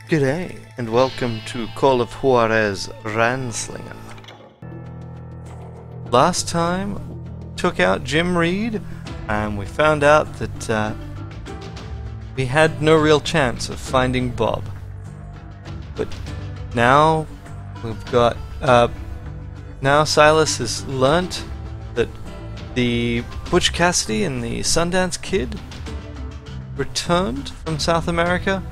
G'day, and welcome to Call of Juarez Ranslinger. Last time, took out Jim Reed, and we found out that we had no real chance of finding Bob. But now, we've got, now Silas has learnt that the Butch Cassidy and the Sundance Kid returned from South America,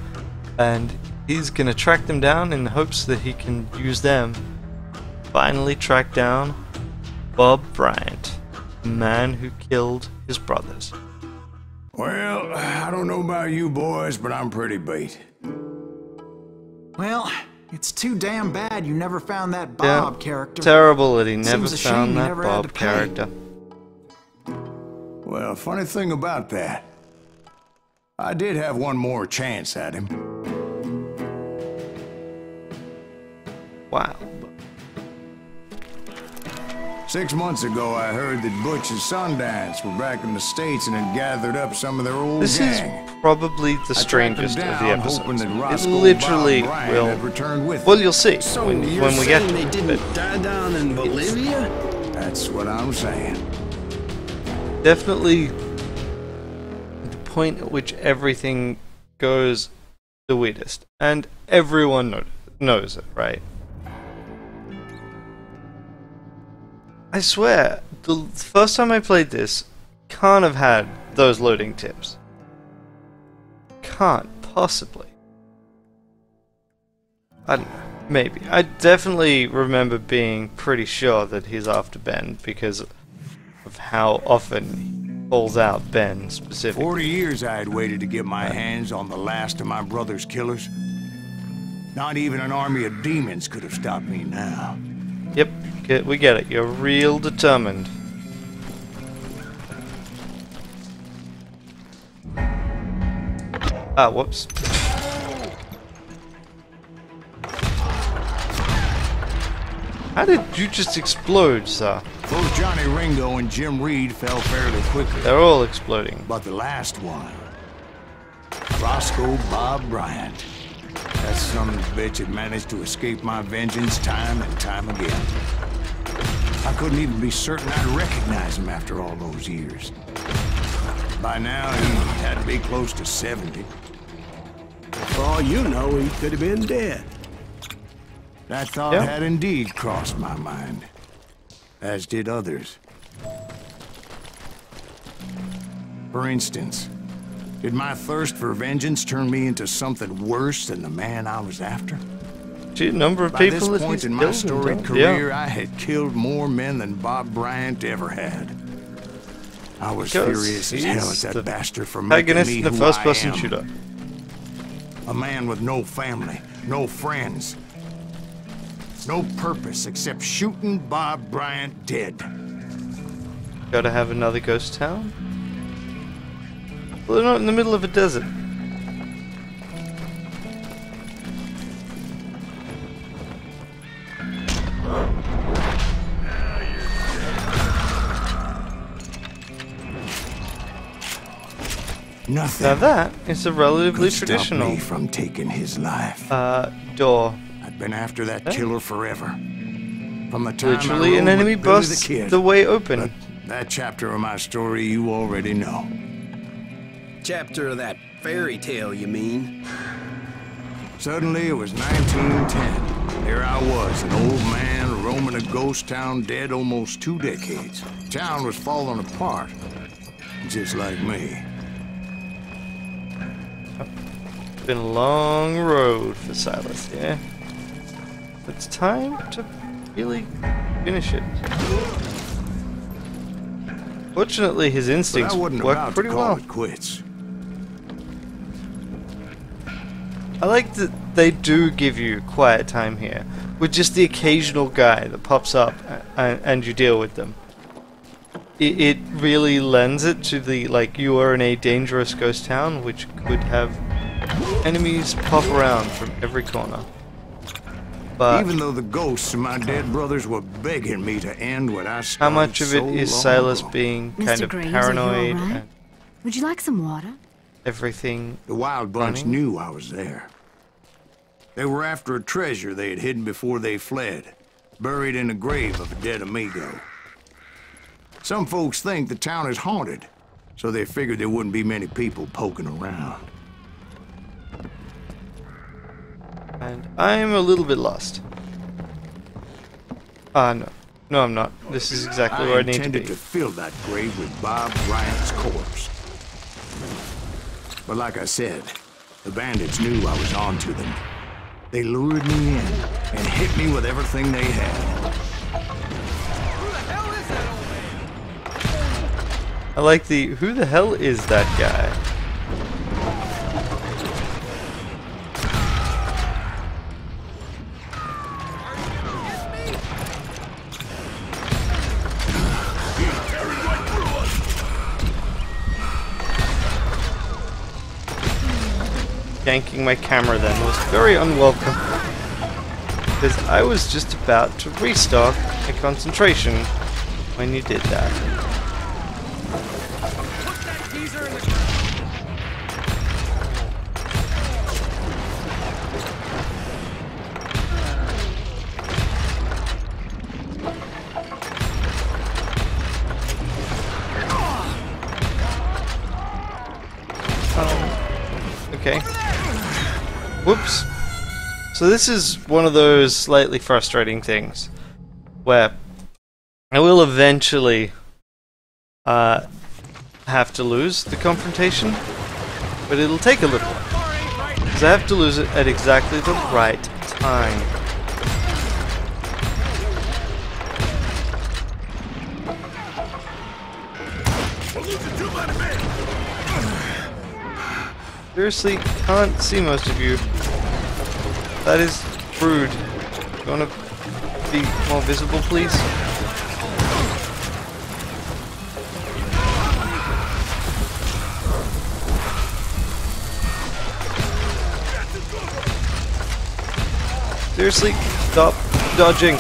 and he's gonna track them down in hopes that he can use them. Finally track down Bob Bryant, the man who killed his brothers. Well, I don't know about you boys, but I'm pretty beat. Well, it's too damn bad you never found that Bob character. Terrible that he never Seems a found shame you that never had Bob to pay. character. Well, funny thing about that, I did have one more chance at him. Wow. 6 months ago, I heard that Butch and Sundance were back in the States and had gathered up some of their old This gang. is probably the strangest of the hoping episodes. that It Roscoe literally Bob Bryant will. had returned with Well, them. you'll see So when you're we get saying to they it. didn't But die down in Bolivia? That's what I'm saying. definitely the point at which everything goes the weirdest, and everyone knows it, right? I swear, the first time I played this, can't have had those loading tips. Can't possibly. I don't know. Maybe. I definitely remember being pretty sure that he's after Ben because of how often he calls out Ben specifically. 40 years I had waited to get my hands on the last of my brother's killers. Not even an army of demons could have stopped me now. Yep, we get it. You're real determined. Ah, whoops. How did you just explode, sir? Both Johnny Ringo and Jim Reed fell fairly quickly. They're all exploding. But the last one, Roscoe Bob Bryant. That son of a bitch had managed to escape my vengeance time and time again. I couldn't even be certain I'd recognize him after all those years. By now, he had to be close to 70. For all you know, he could have been dead. That thought Yeah. had indeed crossed my mind, as did others. For instance, did my thirst for vengeance turn me into something worse than the man I was after? Gee, number of By people this that point he's in my killed storied and career, I had killed more men than Bob Bryant ever had. I was Because furious as hell he's at the that bastard for making Protagonist me in the who first-person I am. shooter. A man with no family, no friends, no purpose except shooting Bob Bryant dead. Gotta have another ghost town? Well, they're not in the middle of a desert. Nothing Now that is a relatively could stop traditional me from taking his life. door. I'd been after that killer forever. From the time Literally I an rode enemy with Billy the busts Kid. the way open. But that chapter of my story you already know. Chapter of that fairy tale, you mean? Suddenly it was 1910. Here I was, an old man roaming a ghost town dead almost 2 decades. Town was falling apart, just like me. It's been a long road for Silas, yeah? It's time to really finish it. Fortunately, his But instincts I wasn't work about to pretty call well. it quits. I like that they do give you quiet time here, with just the occasional guy that pops up and you deal with them. It really lends it to the, like, you are in a dangerous ghost town, which could have enemies pop around from every corner. But Even though the ghosts of my dead brothers were begging me to end what I started how much of it so is long Silas ago. being kind Mr. of Graves, paranoid are you all right? and Would you like some water? everything? The Wild Bunch running? knew I was there. They were after a treasure they had hidden before they fled, buried in the grave of a dead amigo. Some folks think the town is haunted, so they figured there wouldn't be many people poking around. And I'm a little bit lost. No. No, I'm not. This is exactly where I need to be. I intended to fill that grave with Bob Bryant's corpse. But like I said, the bandits knew I was on to them. They lured me in and hit me with everything they had. Who the hell is that old man? I like the, who the hell is that guy? Yanking my camera then was very unwelcome, because I was just about to restock my concentration when you did that. Put that geezer in the... Okay. Whoops. So this is one of those slightly frustrating things where I will eventually have to lose the confrontation, but it'll take a little while, because I have to lose it at exactly the right time. Seriously, can't see most of you. That is rude. You wanna be more visible, please? Seriously, stop dodging.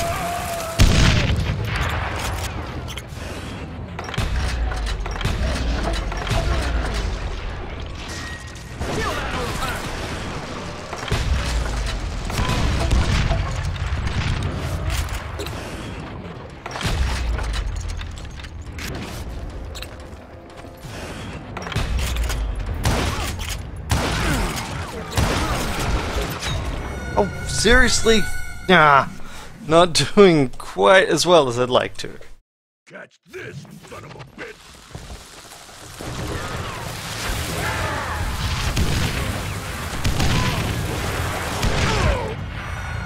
Oh, seriously? Nah, not doing quite as well as I'd like to. Catch this, son of a bitch!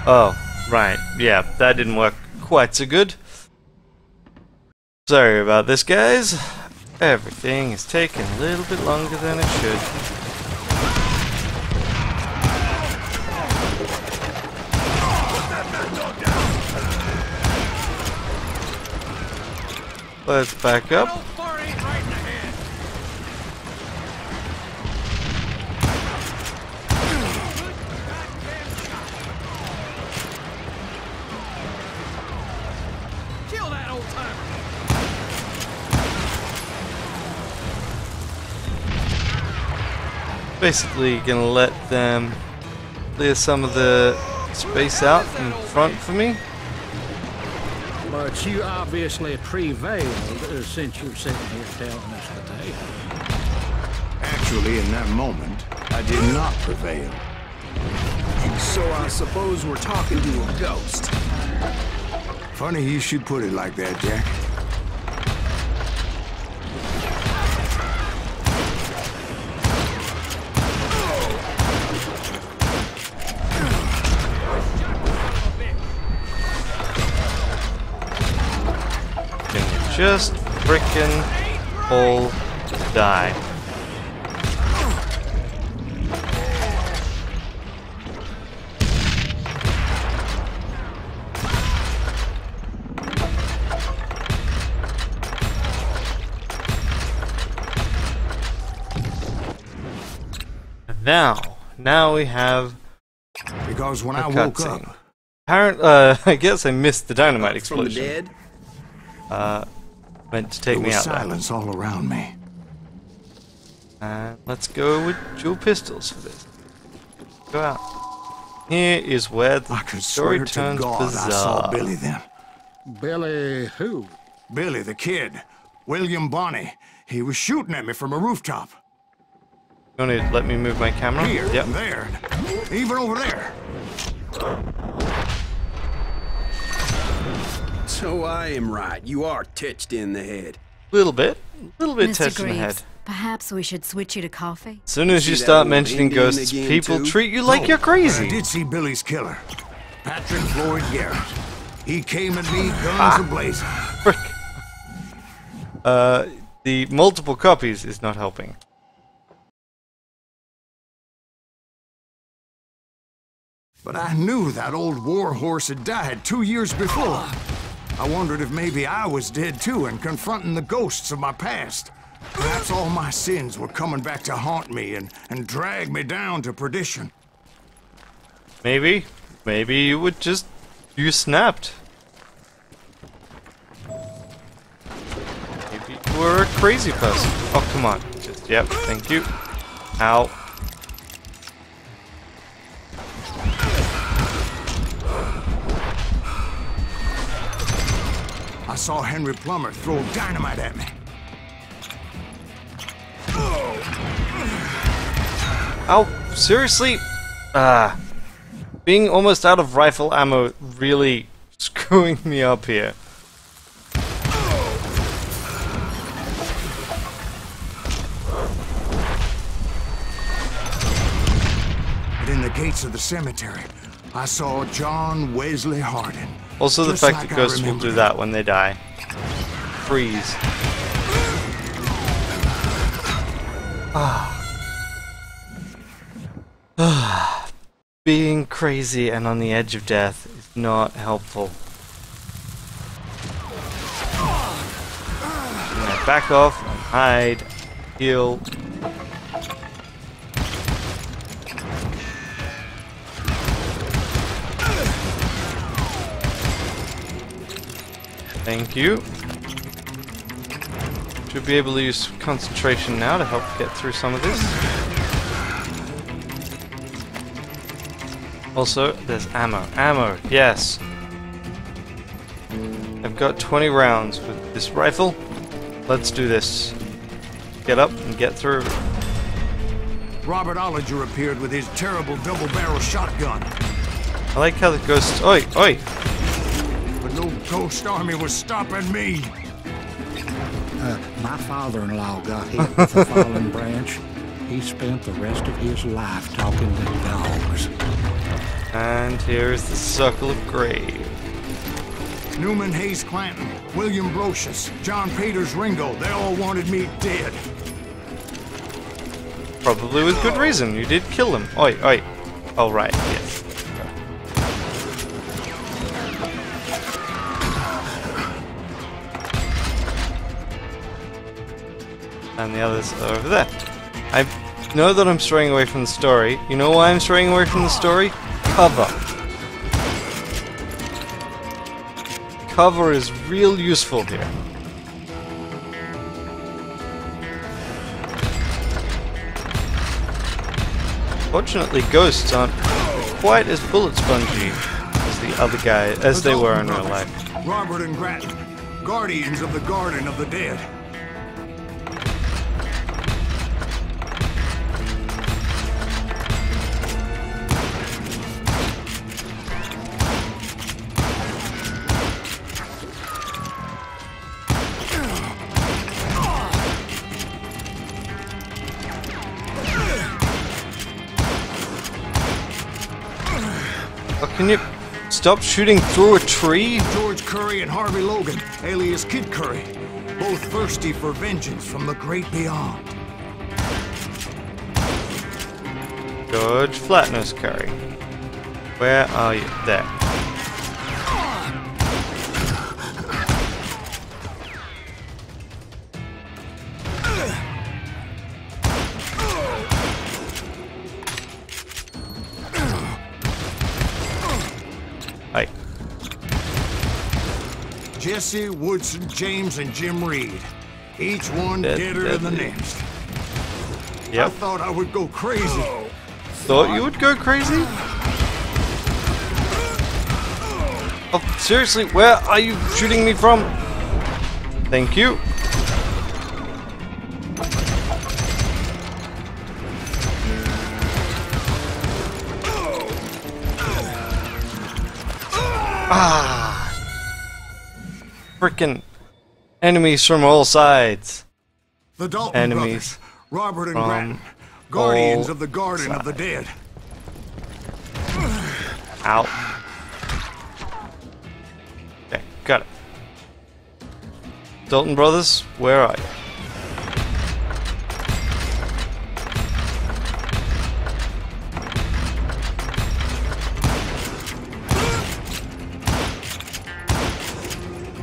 Oh, right. Yeah, that didn't work quite so good. Sorry about this, guys. Everything is taking a little bit longer than it should. Let's back up. Kill that old timer. Basically gonna let them clear some of the space out in front for me. But you obviously prevailed since you're sitting here telling us the tale. Actually, in that moment, I did not prevail. So I suppose we're talking to a ghost. Funny you should put it like that, Jack. Just frickin' all die. Now we have Because when a I woke cutscene. up, I guess I missed the dynamite From the explosion. dead? Meant to there take me was out there. silence all around me. Let's go with dual pistols for this. Go out. Here is where I the could story swear to turns God I saw bizarre. Billy then. Billy who? Billy, the kid. William Bonney. He was shooting at me from a rooftop. You want to let me move my camera? Here, Yep. and there, and even over there. So I am right. You are touched in the head. Little bit Mr. touched in the head. Greaves, perhaps we should switch you to coffee? As soon as you See that start old mentioning Indian ghosts, again, people too? treat you like you're But I crazy. did see Billy's killer, Patrick Floyd Garrett. He came at me guns a-blazing. Frick. The multiple copies is not helping. But I knew that old war horse had died 2 years before. I wondered if maybe I was dead too and confronting the ghosts of my past. Perhaps all my sins were coming back to haunt me and drag me down to perdition. Maybe you would just... You snapped. Maybe you were a crazy person. Oh, come on. Just, yep, thank you. Ow. I saw Henry Plummer throw dynamite at me. Ow, seriously? Being almost out of rifle ammo really screwing me up here. But in the gates of the cemetery, I saw John Wesley Hardin. Also the Just fact like that I ghosts will remember do him. that when they die. Freeze. Being crazy and on the edge of death is not helpful. Yeah, back off, hide, heal. Thank you. Should be able to use concentration now to help get through some of this. Also, there's ammo. Ammo, yes. I've got 20 rounds with this rifle. Let's do this. Get up and get through. Robert Ollinger appeared with his terrible double-barrel shotgun. I like how the ghosts... Oi, oi! But no ghost army was stopping me. My father-in-law got hit with a fallen branch. He spent the rest of his life talking to dogs. And here's the Circle of Grave. Newman Hayes Clanton, William Brocious, John Peters Ringo, they all wanted me dead. Probably with good reason. You did kill them. Oi, oi. Oh, right, yes. And the others are over there. I know that I'm straying away from the story. You know why I'm straying away from the story? Cover. Cover is real useful here. Fortunately, ghosts aren't quite as bullet spongy as the other guy, as they were in real life. Robert and Grattan, guardians of the Garden of the Dead. Oh, can you stop shooting through a tree? George Curry and Harvey Logan, alias Kid Curry, both thirsty for vengeance from the great beyond. George Flatnose Curry. Where are you? There. Hi. Jesse, Woodson, James, and Jim Reed. Each one Dead, deader than the deadly. next. I Yep. thought I would go crazy. Thought you would go crazy? Oh, seriously? Where are you shooting me from? Thank you. Ah! Frickin' enemies from all sides. The Dalton Enemies brothers, Robert and from Grattan, guardians all of the Garden of the Dead. Ow. Okay, got it. Dalton brothers, where are you?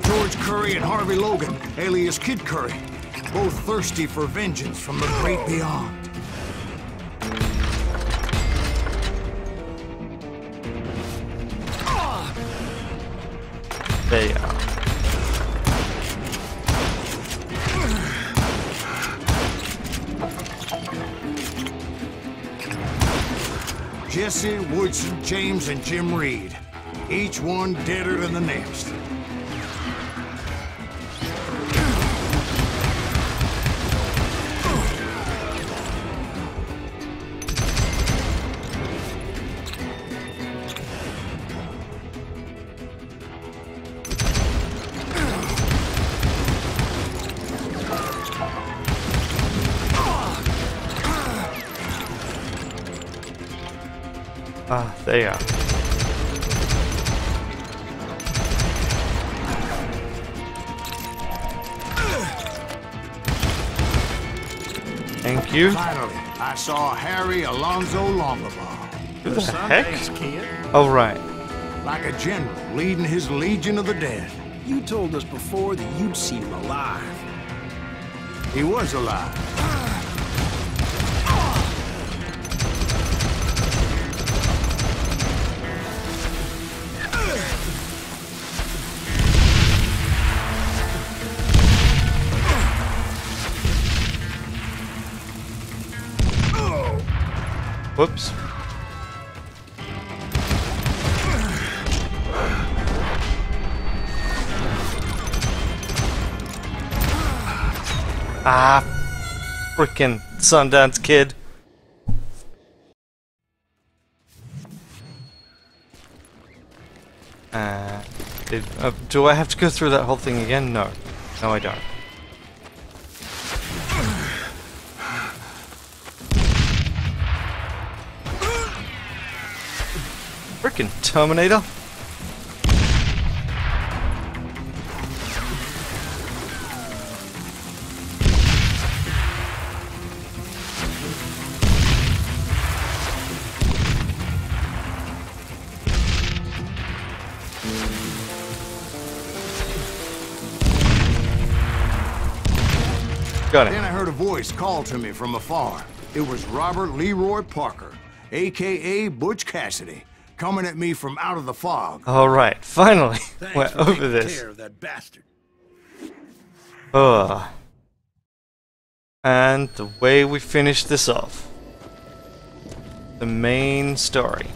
George Curry and Harvey Logan, alias Kid Curry, both thirsty for vengeance from the great beyond. There you are. Jesse, Woodson, James, and Jim Reed. Each one deader than the next. Ah, there you are. Thank you. Finally, I saw Harry Alonzo Longabaugh. Who the heck? Oh, right. Like a general leading his legion of the dead. You told us before that you'd seen him alive. He was alive. Whoops. Ah, frickin' Sundance Kid. Do I have to go through that whole thing again? No. No, I don't. Frickin' Terminator. Got it. Then I heard a voice call to me from afar. It was Robert Leroy Parker, a.k.a. Butch Cassidy, coming at me from out of the fog. All right, finally, Thanks we're for over taking this. care of that bastard. Ugh. And the way we finish this off. The main story.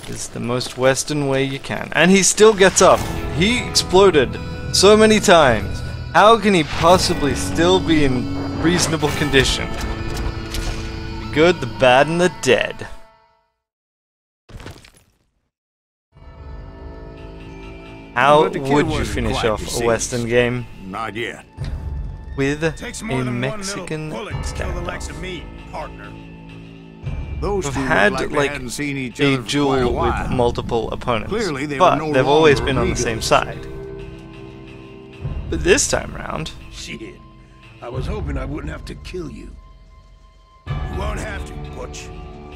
Is the most western way you can. And he still gets up. He exploded so many times. How can he possibly still be in reasonable condition? The good, the bad, and the dead. How But the kid would you wasn't finish quite off a deceased. western game? Not yet. With Takes a more than Mexican one little bullet to kill the standoff. likes of me, partner. Those We've two had looked like, like they hadn't seen each a other for quite a duel while. with multiple opponents, Clearly, they were but no they've always longer been on the same amigos. side. But this time round, Shit. I was hoping I wouldn't have to kill you. You won't have to, Butch.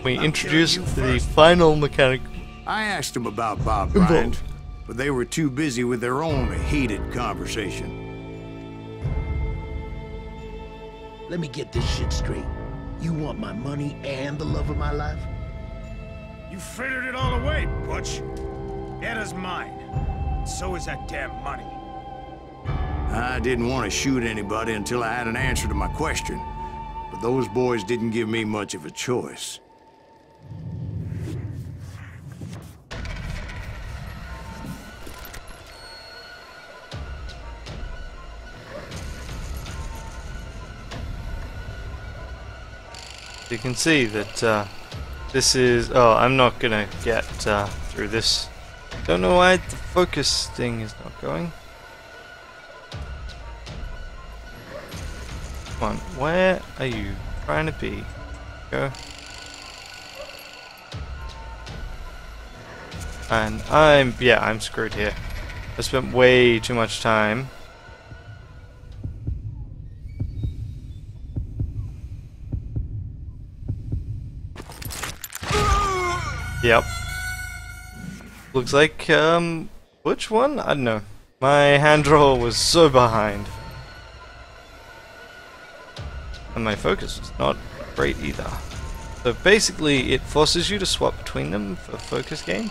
we I'm introduce killing you the first. final mechanic. I asked them about Bob Bryant, but they were too busy with their own heated conversation. Let me get this shit straight. You want my money and the love of my life? You frittered it all away, Butch. Etta's mine. So is that damn money. I didn't want to shoot anybody until I had an answer to my question, but those boys didn't give me much of a choice. You can see that this is... Oh, I'm not gonna get through this. Don't know why the focus thing is not going. Come on, where are you trying to be? Go. And I'm screwed here. I spent way too much time. Yep. Looks like, which one? I don't know. My hand draw was so behind. And my focus was not great either. So basically, it forces you to swap between them for focus game.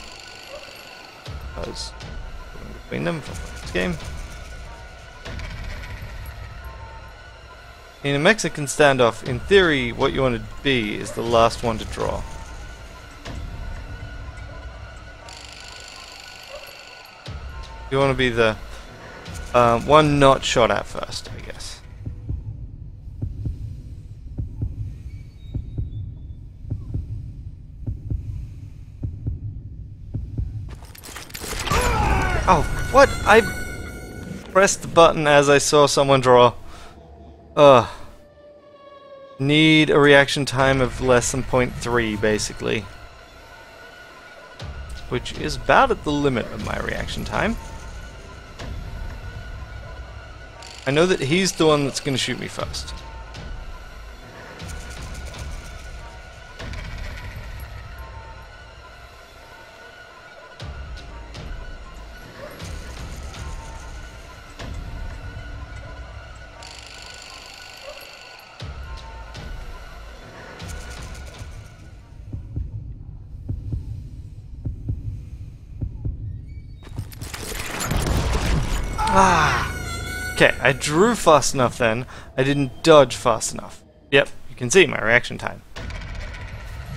Between them for focus game. In a Mexican standoff, in theory, what you want to be is the last one to draw. You want to be the one not shot at first, I guess. Oh, what? I pressed the button as I saw someone draw. Ugh. Need a reaction time of less than 0.3, basically. Which is about at the limit of my reaction time. I know that he's the one that's going to shoot me first. Ah! Okay, I drew fast enough then. I didn't dodge fast enough. Yep, you can see my reaction time.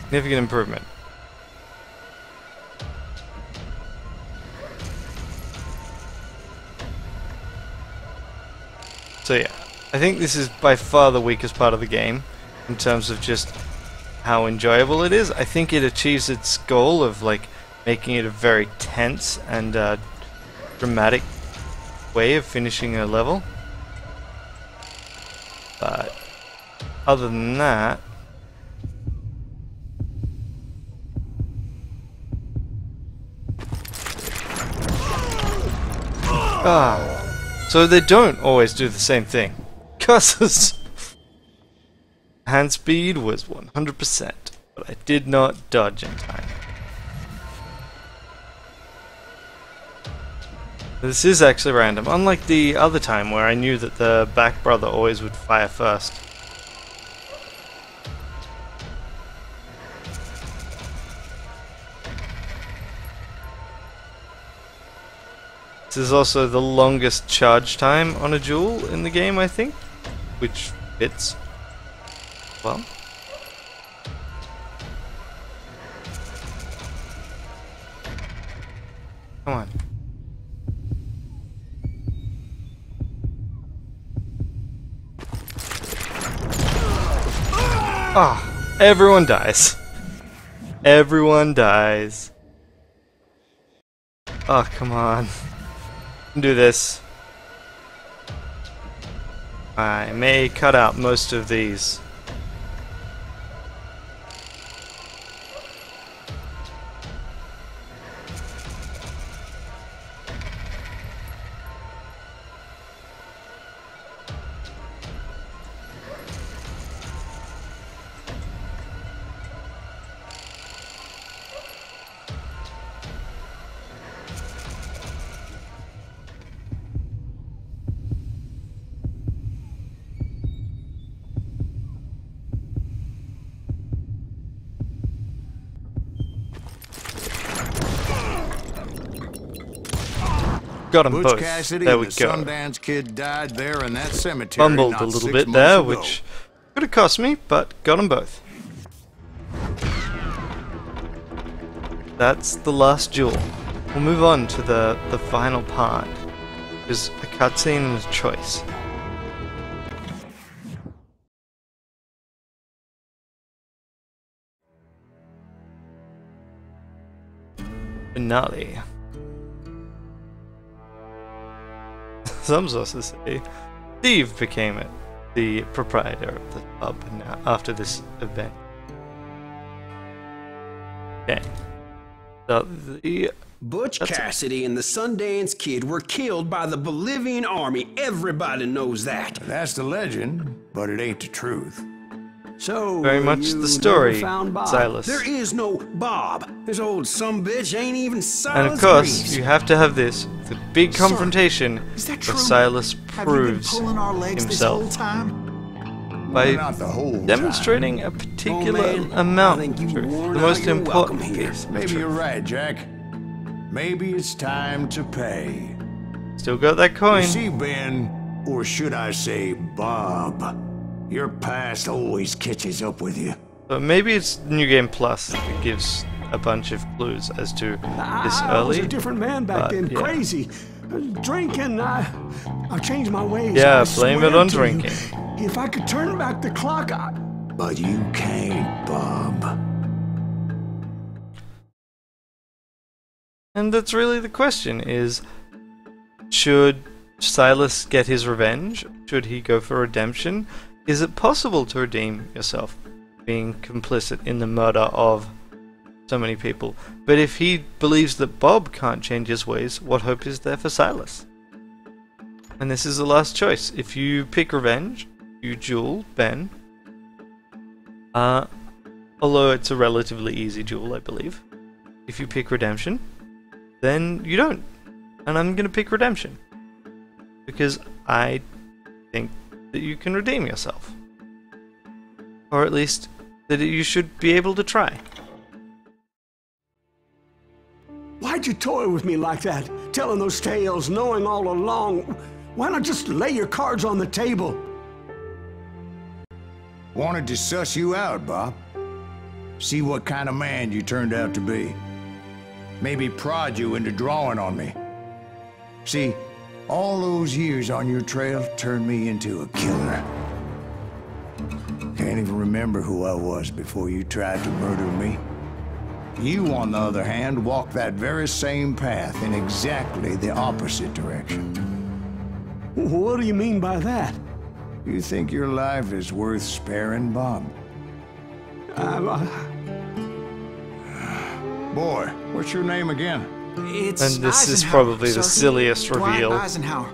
Significant improvement. So yeah, I think this is by far the weakest part of the game in terms of just how enjoyable it is. I think it achieves its goal of like making it a very tense and dramatic way of finishing a level, but other than that, so they don't always do the same thing. Cusses. Hand speed was 100%, but I did not dodge in time. This is actually random, unlike the other time where I knew that the back brother always would fire first. This is also the longest charge time on a duel in the game, I think, which fits well. Come on. Ah, everyone dies. Everyone dies. Oh, come on. Do this. I may cut out most of these. Got them both. Cassidy there we and go. the Sundance Kid died there in that cemetery. Fumbled not a little 6 bit months there, ago. which could have cost me, but got them both. That's the last duel. We'll move on to the final part. There's a cutscene and a choice. finale. Some sources say Steve became it, the proprietor of the pub now after this event. Okay. So the Butch Cassidy and the Sundance Kid were killed by the Bolivian army. Everybody knows that. That's the legend, but it ain't the truth. So very much you the story, never found Bob? Silas. There is no Bob. This old sumbitch ain't even Silas And of course, Greaves. you have to have this, the big confrontation Is that where true? Silas Have you been proves pulling our legs himself this whole time? by Not the whole demonstrating a Oh, particular man, I amount think of you truth. worn The out most your important welcome here. piece of Maybe truth. you're right, Jack. Maybe it's time to pay. Still got that coin. You see, Ben, or should I say Bob, your past always catches up with you. But maybe it's New Game Plus that gives a bunch of clues as to this I was early. a different man back but, then, yeah. crazy. Drinking, I've changed my ways. Yeah, I blame it swear on to you, drinking. If I could turn back the clock, But you can't, Bob. And that's really the question, is should Silas get his revenge? Should he go for redemption? Is it possible to redeem yourself being complicit in the murder of so many people? But if he believes that Bob can't change his ways, what hope is there for Silas? And this is the last choice. If you pick revenge, you duel Ben. Although it's a relatively easy duel, I believe. If you pick redemption, then you don't. And I'm going to pick redemption. Because I think that you can redeem yourself. Or at least that you should be able to try. why'd you toy with me like that? Telling those tales, knowing all along. Why not just lay your cards on the table? Wanted to suss you out, Bob. See what kind of man you turned out to be. Maybe prod you into drawing on me. See, all those years on your trail turned me into a killer. Can't even remember who I was before you tried to murder me. You, on the other hand, walked that very same path in exactly the opposite direction. What do you mean by that? You think your life is worth sparing, Bob? Boy, what's your name again? It's And this is Eisenhower, probably the sir. silliest Dwight reveal. Eisenhower.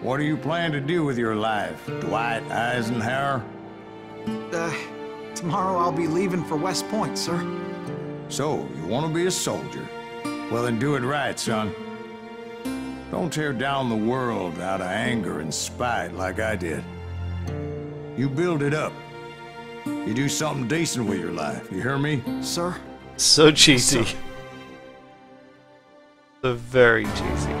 What do you plan to do with your life, Dwight Eisenhower? Tomorrow I'll be leaving for West Point, sir. So, you want to be a soldier? Well, then do it right, son. Don't tear down the world out of anger and spite like I did. You build it up. You do something decent with your life, you hear me? Sir? So cheesy. So very cheesy.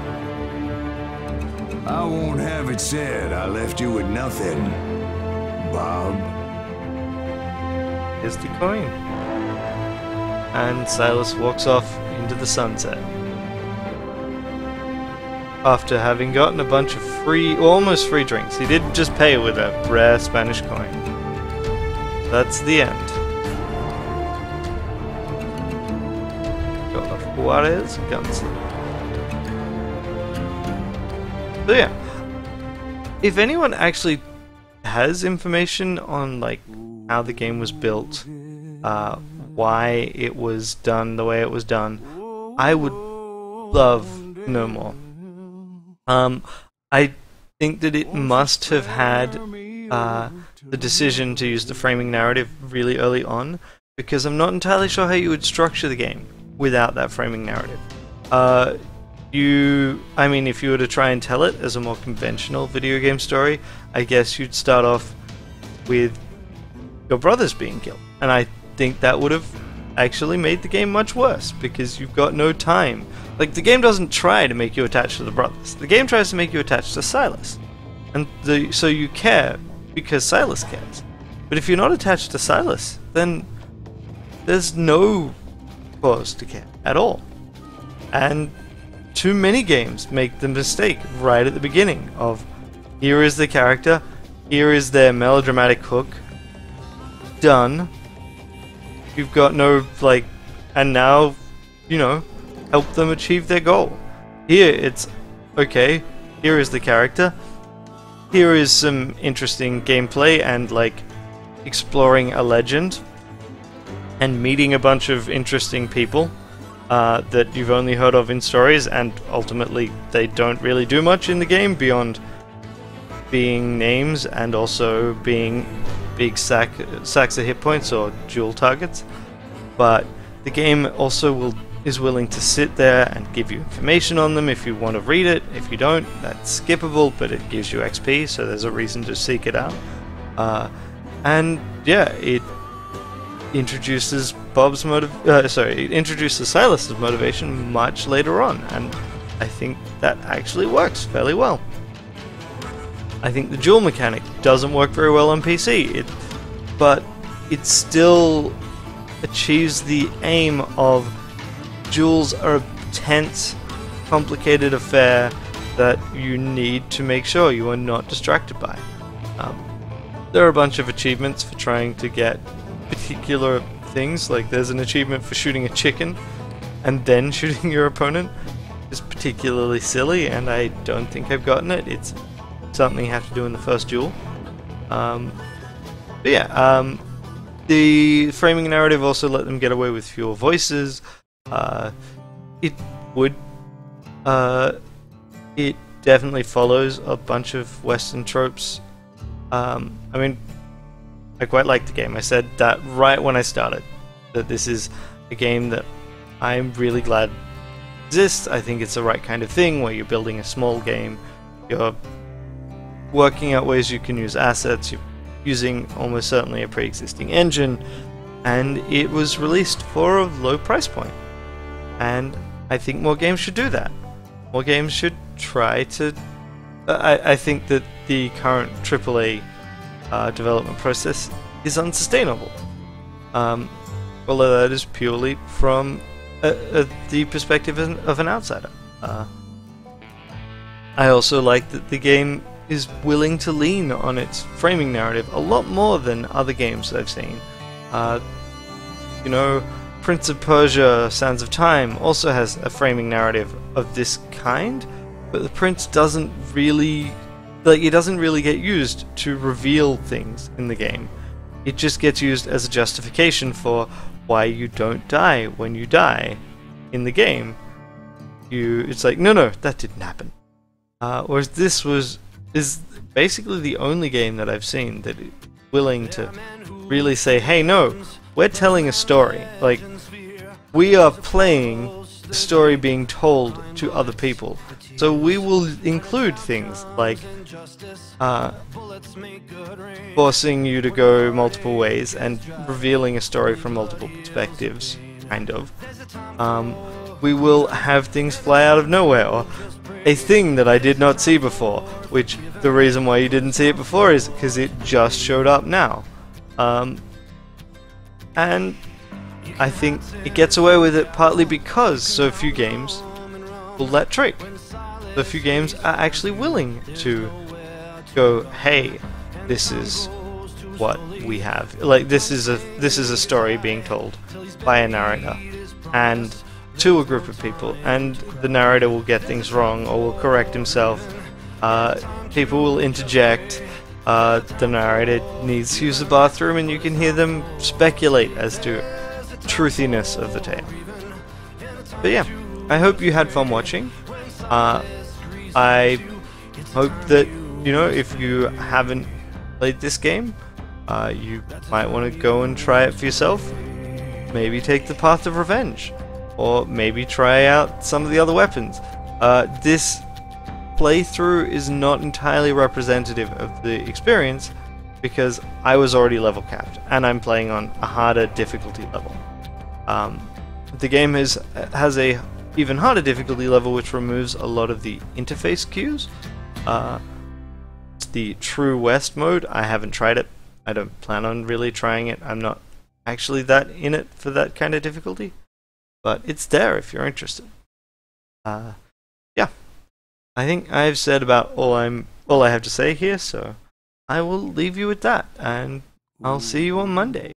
I won't have it said I left you with nothing, Bob. Here's the coin. And Silas walks off into the sunset. After having gotten a bunch of free, almost free drinks. He did just pay with a rare Spanish coin. That's the end. Got a Juarez gunslinger. So yeah, if anyone actually has information on like how the game was built, why it was done the way it was done, I would love to know more. I think that it must have had the decision to use the framing narrative really early on, because I'm not entirely sure how you would structure the game without that framing narrative. I mean, if you were to try and tell it as a more conventional video game story, I guess you'd start off with your brothers being killed. And I think that would have actually made the game much worse, because you've got no time. Like, the game doesn't try to make you attached to the brothers. The game tries to make you attached to Silas. And so you care because Silas cares. But if you're not attached to Silas, then there's no cause to care at all. And too many games make the mistake right at the beginning of, here is the character, here is their melodramatic hook, done. You've got no, like, and now, you know, help them achieve their goal. Here it's, okay, here is the character, here is some interesting gameplay and like exploring a legend and meeting a bunch of interesting people that you've only heard of in stories, and ultimately they don't really do much in the game beyond being names and also being big sacks of hit points or dual targets. But the game also is willing to sit there and give you information on them if you want to read it. If you don't, that's skippable, but it gives you XP, so there's a reason to seek it out. And yeah, it introduces it introduces Silas's motivation much later on, and I think that actually works fairly well. I think the duel mechanic doesn't work very well on PC, but it still achieves the aim of duels are a tense, complicated affair that you need to make sure you are not distracted by. There are a bunch of achievements for trying to get particular things, like there's an achievement for shooting a chicken and then shooting your opponent. It's particularly silly, and I don't think I've gotten it. It's something you have to do in the first duel. But yeah, the framing narrative also let them get away with fewer voices. It definitely follows a bunch of Western tropes. I mean, I quite like the game. I said that right when I started, that this is a game that I'm really glad exists. I think it's the right kind of thing where you're building a small game, you're working out ways you can use assets, you're using almost certainly a pre-existing engine, and it was released for a low price point. And I think more games should do that. More games should try to... I think that the current AAA development process is unsustainable. Although that is purely from the perspective of an outsider. I also like that the game is willing to lean on its framing narrative a lot more than other games I've seen. You know, Prince of Persia: Sands of Time also has a framing narrative of this kind, but the prince doesn't really... it doesn't really get used to reveal things in the game. It just gets used as a justification for why you don't die when you die in the game. It's like, no, that didn't happen. Whereas this is basically the only game that I've seen that is willing to really say, hey, no, we're telling a story. Like, we are playing the story being told to other people. So we will include things like forcing you to go multiple ways and revealing a story from multiple perspectives, kind of. We will have things fly out of nowhere, or a thing that I did not see before, which the reason why you didn't see it before is because it just showed up now. And I think it gets away with it partly because so few games pull that trick. So few games are actually willing to go, hey, this is what we have. Like, this is a story being told by a narrator and to a group of people, and the narrator will get things wrong or will correct himself. People will interject. The narrator needs to use the bathroom, and you can hear them speculate as to truthiness of the tale. But yeah, I hope you had fun watching. I hope that, you know, if you haven't played this game, you might want to go and try it for yourself. Maybe take the path of revenge, or maybe try out some of the other weapons. This playthrough is not entirely representative of the experience because I was already level capped and I'm playing on a harder difficulty level. The game has a even harder difficulty level which removes a lot of the interface cues. The True West mode, I haven't tried it. I don't plan on really trying it. I'm not actually that in it for that kind of difficulty, but it's there if you're interested. Yeah, I think I've said about all I have to say here, so I will leave you with that, and I'll see you on Monday.